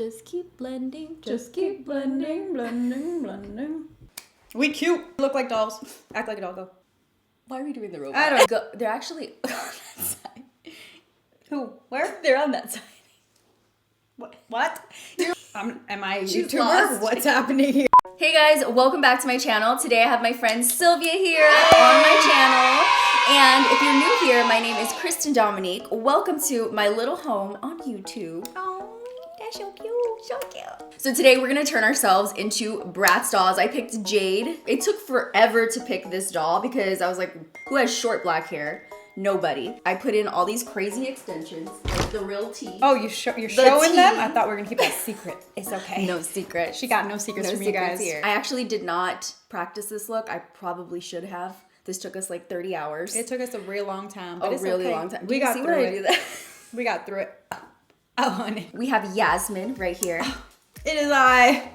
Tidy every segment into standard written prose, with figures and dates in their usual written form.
Just keep blending. Just keep blending, blending, blending. We cute. Look like dolls. Act like a doll. Go. Why are we doing the robot? I don't go. They're actually on that side. Who? Where? They're on that side. What? Am I a She's YouTuber? lost. What's happening here? Hey guys, welcome back to my channel. Today I have my friend Slyvia here on my channel. And if you're new here, my name is Christen Dominique. Welcome to my little home on YouTube. Oh, that's so cute, so cute. So today we're gonna turn ourselves into Bratz dolls. I picked Jade. It took forever to pick this doll because I was like, who has short black hair? Nobody. I put in all these crazy extensions, like the real tea. Oh, you're showing them? I thought we were gonna keep that secret. It's okay. No secret. She got no secrets from you guys. Here. I actually did not practice this look. I probably should have. This took us like 30 hours. It took us a real long time. But it's really long time. We got through it. I do that? We got through it. Oh, honey. We have Yasmin right here. It is I,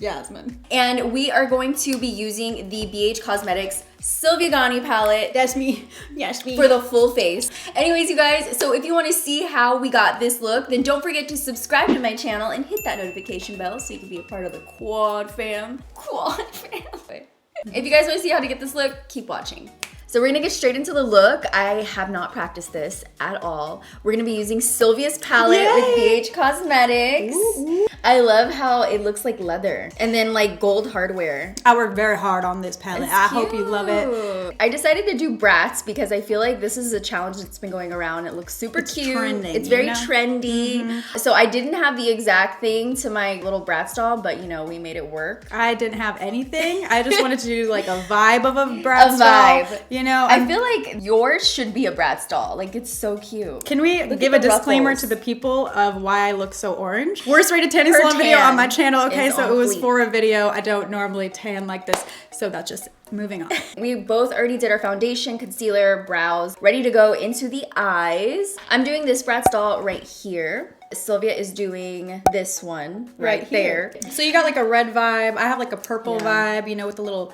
Yasmin. And we are going to be using the BHcosmetics Slyvia Gani palette. That's me. Yes, me. For the full face. Anyways, you guys, so if you want to see how we got this look, then don't forget to subscribe to my channel and hit that notification bell so you can be a part of the quad fam. Quad fam. If you guys want to see how to get this look, keep watching. So we're gonna get straight into the look. I have not practiced this at all. We're gonna be using Sylvia's palette with BHcosmetics. Ooh. I love how it looks like leather and then like gold hardware. I worked very hard on this palette. I hope you love it. I decided to do Bratz because I feel like this is a challenge that's been going around. It looks super cute. Trending, it's very trendy. Mm-hmm. So I didn't have the exact thing to my little Bratz doll, but you know, we made it work. I didn't have anything. I just wanted to do like a vibe of a Bratz doll. You know, I feel like yours should be a Bratz doll. Like, it's so cute. Can we give a disclaimer to the people of why I look so orange? Worst rated tanning salon video on my channel. Okay, so it was for a video. I don't normally tan like this, so that's just moving on. We both already did our foundation, concealer, brows, ready to go into the eyes. I'm doing this Bratz doll right here. Sylvia is doing this one right there. So you got like a red vibe. I have like a purple vibe, you know, with a little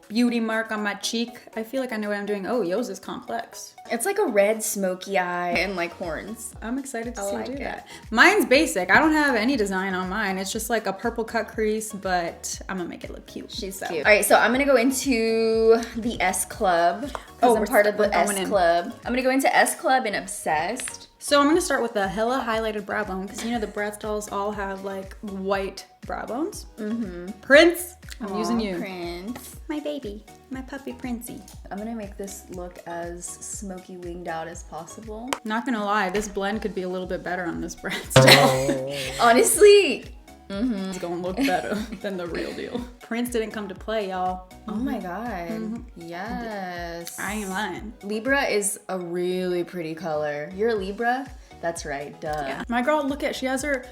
beauty mark on my cheek. I feel like I know what I'm doing. Oh, yours is complex. It's like a red smoky eye and like horns. I'm excited to see you do that. Mine's basic. I don't have any design on mine. It's just like a purple cut crease, but I'm gonna make it look cute. She's cute. All right, so I'm gonna go into the S Club because I'm part of the S Club. I'm gonna go into S Club and Obsessed. So I'm gonna start with the hella highlighted brow bone because you know the Bratz dolls all have like white brow bones. Mm-hmm. Prince, I'm using you. Prince. My baby, my puppy Princey. I'm gonna make this look as smoky winged out as possible. Not gonna lie, this blend could be a little bit better on this Bratz doll. Honestly. It's gonna look better than the real deal. Prince didn't come to play, y'all. Oh my god. Yes. I ain't lying. Libra is a really pretty color. You're a Libra? That's right, duh. Yeah. My girl, look at, she has her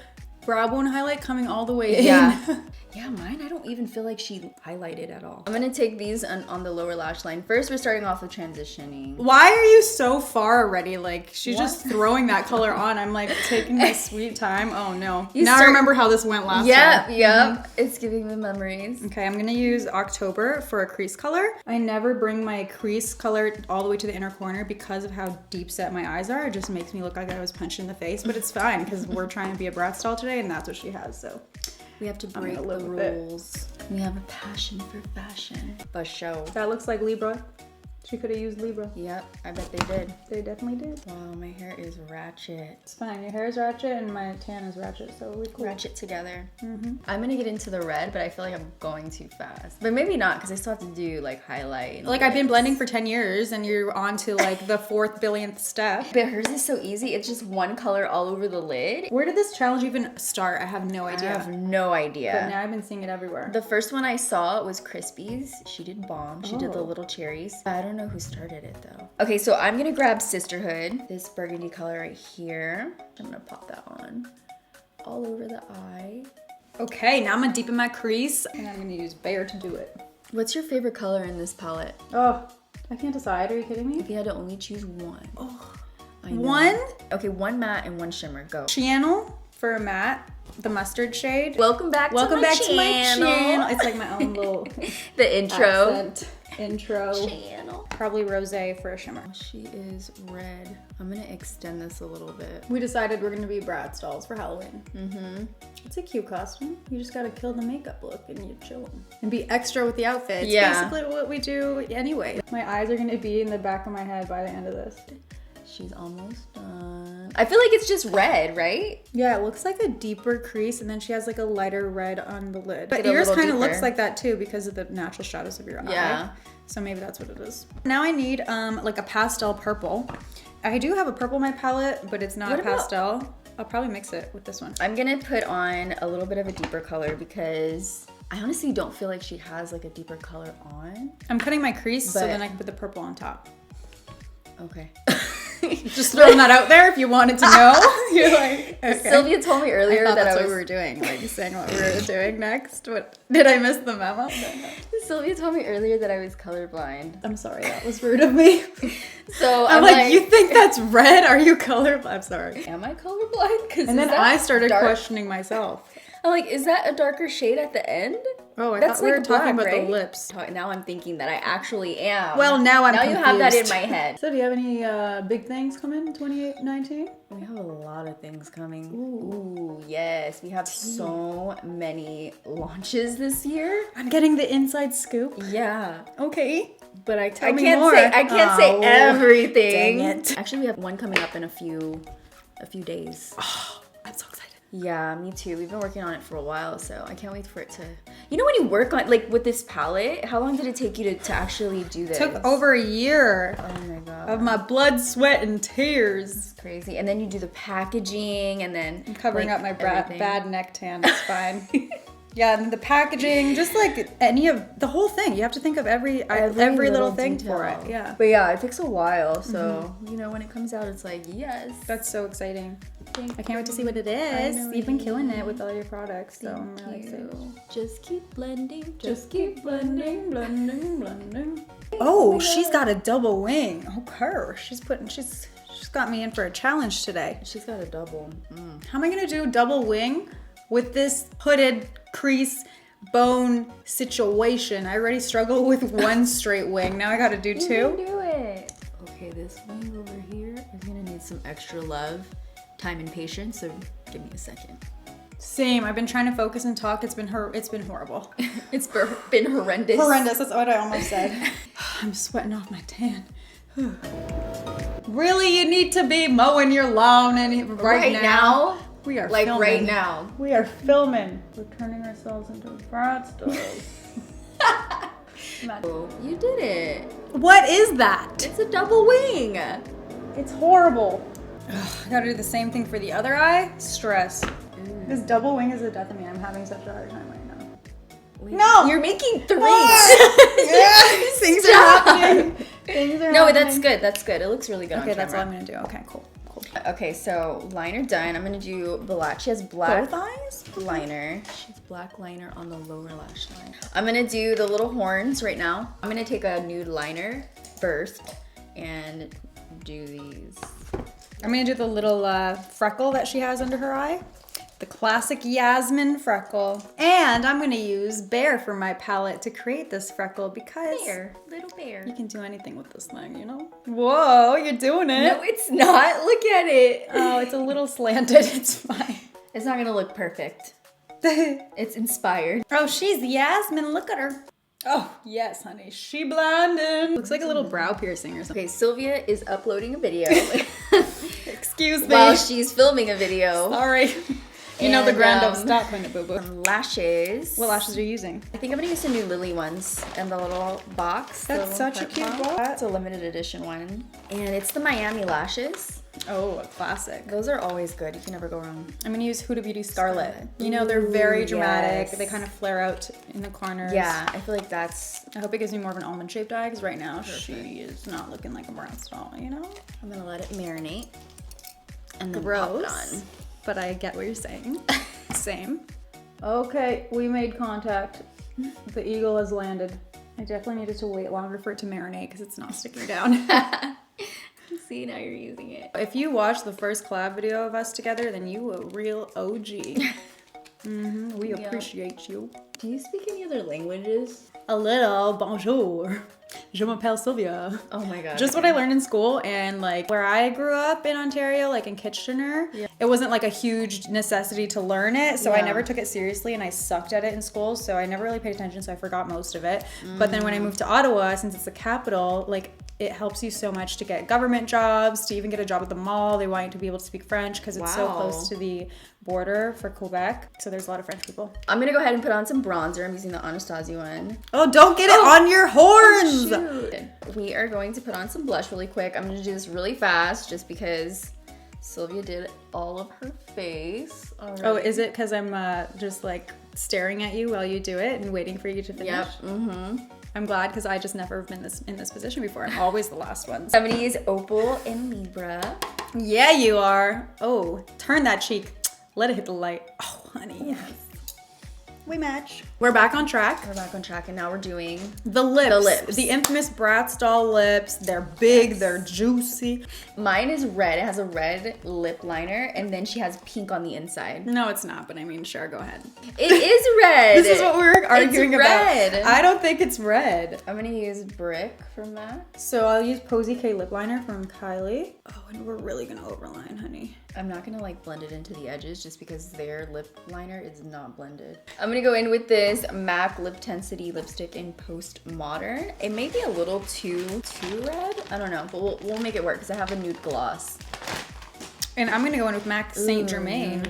brow bone highlight coming all the way in. Yeah, mine, I don't even feel like she highlighted at all. I'm gonna take these on the lower lash line. First, we're starting off with transitioning. Why are you so far already? Like, she's just throwing that color on. I'm like taking my sweet time. Oh no. I remember how this went last time. Yep. It's giving me memories. Okay, I'm gonna use October for a crease color. I never bring my crease color all the way to the inner corner because of how deep set my eyes are. It just makes me look like I was punched in the face, but it's fine because we're trying to be a Bratz doll today and that's what she has, so. We have to break the rules. We have a passion for fashion. For show. That looks like Libra. She could have used Libra. Yep, I bet they did. They definitely did. Wow, my hair is ratchet. It's fine. Your hair is ratchet and my tan is ratchet, so we're cool. Ratchet together. I'm gonna get into the red, but I feel like I'm going too fast. But maybe not, because I still have to do like highlight. Like I've been blending for 10 years and you're on to like the 4th billionth step. But hers is so easy. It's just one color all over the lid. Where did this challenge even start? I have no idea. I have no idea. But now I've been seeing it everywhere. The first one I saw was Crispies. She did bomb. She did the little cherries. I don't know who started it though. Okay, so I'm gonna grab Sisterhood, this burgundy color right here. I'm gonna pop that on all over the eye. Okay, now I'm gonna deepen my crease and I'm gonna use Bayer to do it. What's your favorite color in this palette? Oh, I can't decide. Are you kidding me? If you had to only choose one. Oh, I know. one? Okay, one matte and one shimmer. Go. Channel for a matte, the mustard shade. Welcome back to my channel. It's like my own little the intro. Intro. Channel. channel. Probably rosé for a shimmer. She is red. I'm gonna extend this a little bit. We decided we're gonna be Bratz dolls for Halloween. It's a cute costume. You just gotta kill the makeup look and you chill them. And be extra with the outfit. It's basically what we do anyway. My eyes are gonna be in the back of my head by the end of this. She's almost done. I feel like it's just red, right? Yeah, it looks like a deeper crease, and then she has like a lighter red on the lid. But Get a yours little kind of deeper. looks like that too because of the natural shadows of your Yeah. eye. So maybe that's what it is. Now I need like a pastel purple. I do have a purple in my palette, but it's not What a pastel. I'll probably mix it with this one. I'm gonna put on a little bit of a deeper color because I honestly don't feel like she has like a deeper color on. I'm cutting my crease so But- then I can put the purple on top. Okay. Just throwing that out there if you wanted to know. You're like, okay. Sylvia told me earlier that that's I what was. we were doing, like saying what we were doing next. What did I miss the memo? Sylvia told me earlier that I was colorblind. I'm sorry, that was rude of me. So I'm like, you think that's red? Are you colorblind? I'm sorry. Am I colorblind? Because And then I started questioning myself. I'm like, is that a darker shade at the end? Oh, I That's thought we were like talking black, about right? the lips. Now I'm thinking that I actually am. Well, now I'm you have that in confused. my head. So do you have any big things coming in 2019? We have a lot of things coming. Ooh, yes. We have so many launches this year. I'm getting the inside scoop. Yeah. Okay. But I Tell me can't more. say Oh, everything. dang it. Actually, we have one coming up in a few days. Oh, I'm so excited. Yeah, me too. We've been working on it for a while, so I can't wait for it to... You know when you work on, like, with this palette, how long did it take you to actually do this? Took over a year Oh my god. of my blood, sweat, and tears. Crazy. And then you do the packaging, and then... I'm covering like, up my everything. bad neck tan. It's fine. Yeah, and the packaging, just like any of the whole thing. You have to think of every little thing for it. detail. Yeah. But yeah, it takes a while, so, you know, when it comes out, it's like, yes. That's so exciting. I can't wait to see what it is. know You've been it killing it with all your products, so I'm really excited. Just keep blending. Just keep blending, blending, blending. Oh, she's got a double wing. Okay, she's got me in for a challenge today. She's got a double. How am I gonna do double wing with this hooded crease bone situation? I already struggle with one straight wing. Now I gotta do You two. can do it. Okay, this wing over here is gonna need some extra love, time, and patience. So give me a second. Same. I've been trying to focus and talk. It's been horrible. It's been horrendous. Horrendous. That's what I almost said. I'm sweating off my tan. Really, you need to be mowing your lawn and right now. We are like filming. right now. We are filming. We're turning ourselves into Bratz dolls. Oh, you did it. What is that? It's a double wing. It's horrible. Ugh, I gotta do the same thing for the other eye. Stress. This double wing is the death of me. I'm having such a hard time right now. Wait, No! You're making three. Things are happening. Things are No, happening. that's good. That's good. It looks really good on Okay, that's all camera. I'm gonna do. Okay, cool. Okay, so liner done. I'm gonna do black. She has black Both eyes? liner. She has black liner on the lower lash line. I'm gonna do the little horns right now. I'm gonna take a nude liner first and do these. I'm gonna do the little freckle that she has under her eye. The classic Yasmin freckle. And I'm gonna use Bear for my palette to create this freckle because Little bear. you can do anything with this thing, you know? Whoa, you're doing it. No, it's not. Look at it. Oh, it's a little slanted. It's fine. It's not gonna look perfect. It's inspired. Oh, she's Yasmin. Look at her. Oh, yes, honey. She blinded. Looks like a little brow piercing or something. Okay, Sylvia is uploading a video Excuse me. while she's filming a video. Sorry. You know the And, grand don't stop when it boo-boo. Lashes. What lashes are you using? I think I'm gonna use some new Lilly ones and the little box. the That's little such a front cute box. It's a limited edition one. And it's the Miami lashes. Oh, a classic. Those are always good. You can never go wrong. I'm gonna use Huda Beauty Scarlet. Scarlet. You know, they're very Ooh, dramatic. yes. They kind of flare out in the corners. Yeah, I feel like that's... I hope it gives me more of an almond shaped eye because right now she is not looking like a Bratz doll, you know? I'm gonna let it marinate. And then pop Gross. it on. But I get what you're saying. Same. Okay, we made contact. The eagle has landed. I definitely needed to wait longer for it to marinate because it's not sticking down. See, now you're using it. If you watched the first collab video of us together, then you a real OG. We appreciate you. Do you speak any other languages? A little bonjour. Je m'appelle Sylvia. Oh my god. Just what I learned in school, and like where I grew up in Ontario, like in Kitchener, it wasn't like a huge necessity to learn it, so I never took it seriously, and I sucked at it in school, so I never really paid attention, so I forgot most of it. But then when I moved to Ottawa, since it's the capital, like it helps you so much to get government jobs, to even get a job at the mall. They want you to be able to speak French because it's so close to the border for Quebec. So there's a lot of French people. I'm gonna go ahead and put on some bronzer. I'm using the Anastasia one. Oh, don't get it on your horns! Shoot. We are going to put on some blush really quick. I'm gonna do this really fast just because Sylvia did all of her face already. Oh, is it because I'm just like staring at you while you do it and waiting for you to finish? Yep. Mm-hmm. I'm glad because I just never have been in this position before. I'm always the last one. I'm gonna use Opal and Libra. Yeah, you are. Oh, turn that cheek. Let it hit the light. Oh, honey. Yes. We match. We're back on track. We're back on track, and now we're doing the lips. The infamous Bratz doll lips. They're big, they're juicy. Mine is red. It has a red lip liner, and then she has pink on the inside. No, it's not, but I mean, sure, go ahead. It is red. This is what we're arguing it's red. about. I don't think it's red. I'm gonna use Brick from MAC. So I'll use Posy K lip liner from Kylie. Oh, and we're really gonna overline, honey. I'm not gonna like blend it into the edges just because their lip liner is not blended. I'm gonna go in with this MAC Lip Tensity lipstick in Postmodern. It may be a little too red. I don't know, but we'll make it work because I have a nude gloss. And I'm gonna go in with MAC Saint Germain.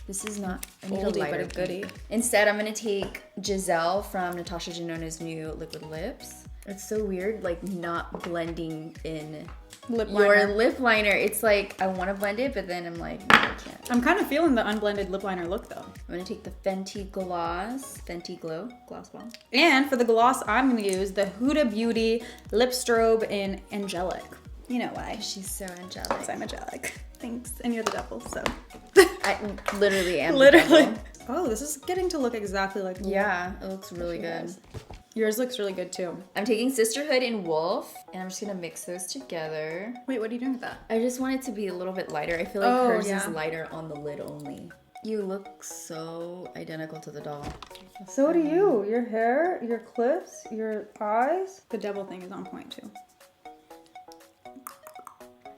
This is not a oldie, lighter but a goodie. pink. Instead, I'm gonna take Giselle from Natasha Denona's new liquid lips. It's so weird, like not blending in Lip your liner. lip liner. It's like I want to blend it, but then I'm like, no, I can't. I'm kind of feeling the unblended lip liner look though. I'm gonna take the Fenty Fenty Glow Gloss Bomb. And for the gloss, I'm gonna use the Huda Beauty Lip Strobe in Angelic. You know why? She's so angelic. Because I'm angelic. Thanks. And you're the devil, so. I literally am. Literally. The devil. Oh, this is getting to look exactly like Yeah, it looks really good. Yours looks really good too. I'm taking Sisterhood in Wolf, and I'm just gonna mix those together. Wait, what are you doing with that? I just want it to be a little bit lighter. I feel like hers is lighter on the lid only. You look so identical to the doll. So do you. Your hair, your clips, your eyes. The devil thing is on point too.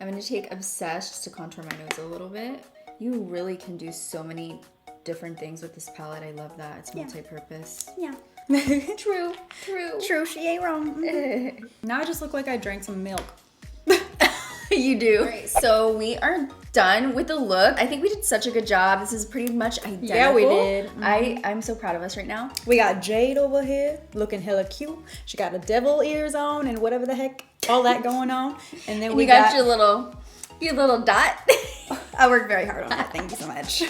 I'm gonna take Obsessed just to contour my nose a little bit. You really can do so many different things with this palette. I love that. It's multi-purpose. Yeah. True. True, she ain't wrong. Now I just look like I drank some milk. You do. Right, so we are done with the look. I think we did such a good job. This is pretty much identical. Yeah, we did. I'm so proud of us right now. We got Jade over here looking hella cute. She got the devil ears on and whatever the heck, all that going on. And then we got your little dot. I worked very hard on that. Thank you so much.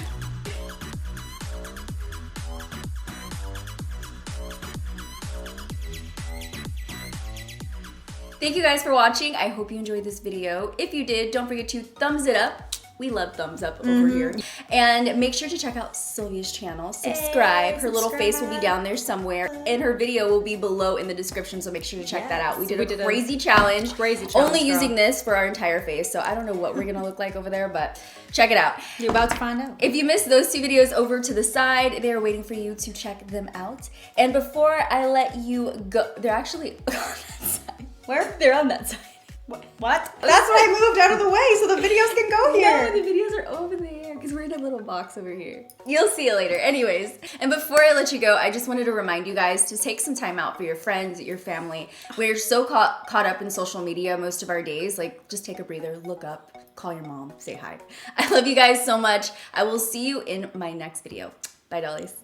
Thank you guys for watching. I hope you enjoyed this video. If you did, don't forget to thumbs it up. We love thumbs up over here. And make sure to check out Sylvia's channel. Subscribe. Her little face will be down there somewhere. And her video will be below in the description, so make sure to check that out. We did a crazy challenge. Only using this for our entire face, so I don't know what we're gonna look like over there, but check it out. You're about to find out. If you missed those two videos over to the side, they are waiting for you to check them out. And before I let you go, they're actually on that side. Where? They're on that side. What? That's why I moved out of the way so the videos can go here. No, the videos are over there because we're in a little box over here. You'll see it later. Anyways, and before I let you go, I just wanted to remind you guys to take some time out for your friends, your family. We're so caught up in social media most of our days. Like, just take a breather, look up, call your mom, say hi. I love you guys so much. I will see you in my next video. Bye, dollies.